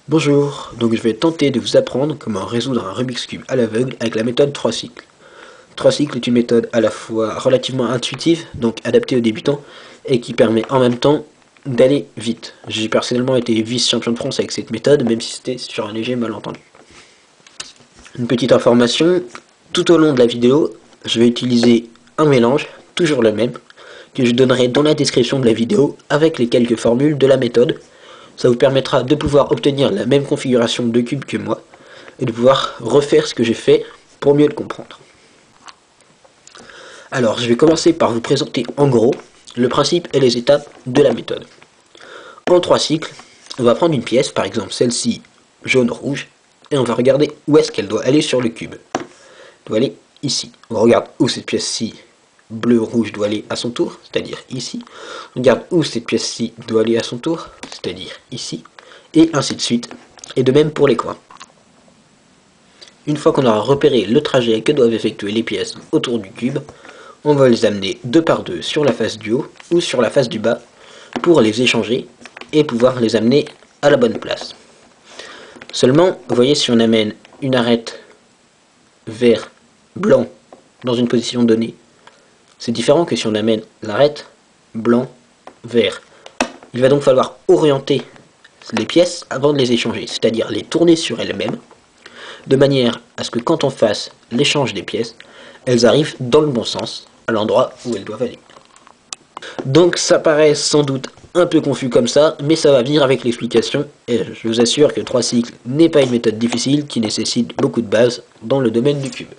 Bonjour, donc je vais tenter de vous apprendre comment résoudre un Rubik's Cube à l'aveugle avec la méthode 3 cycles. 3 cycles est une méthode à la fois relativement intuitive, donc adaptée aux débutants, et qui permet en même temps d'aller vite. J'ai personnellement été vice-champion de France avec cette méthode, même si c'était sur un léger malentendu. Une petite information, tout au long de la vidéo, je vais utiliser un mélange, toujours le même, que je donnerai dans la description de la vidéo avec les quelques formules de la méthode. Ça vous permettra de pouvoir obtenir la même configuration de cube que moi et de pouvoir refaire ce que j'ai fait pour mieux le comprendre. Alors, je vais commencer par vous présenter en gros le principe et les étapes de la méthode. En 3 cycles, on va prendre une pièce, par exemple celle-ci jaune-rouge, et on va regarder où est-ce qu'elle doit aller sur le cube. Elle doit aller ici. On regarde où cette pièce-ci bleu-rouge doit aller à son tour, c'est-à-dire ici. On regarde où cette pièce-ci doit aller à son tour, c'est-à-dire ici, et ainsi de suite, et de même pour les coins. Une fois qu'on aura repéré le trajet que doivent effectuer les pièces autour du cube, on va les amener deux par deux sur la face du haut ou sur la face du bas pour les échanger et pouvoir les amener à la bonne place. Seulement, vous voyez, si on amène une arête vert, blanc dans une position donnée, c'est différent que si on amène l'arête blanc, vert. Il va donc falloir orienter les pièces avant de les échanger, c'est-à-dire les tourner sur elles-mêmes, de manière à ce que quand on fasse l'échange des pièces, elles arrivent dans le bon sens, à l'endroit où elles doivent aller. Donc ça paraît sans doute un peu confus comme ça, mais ça va venir avec l'explication, et je vous assure que 3 cycles n'est pas une méthode difficile qui nécessite beaucoup de bases dans le domaine du cube.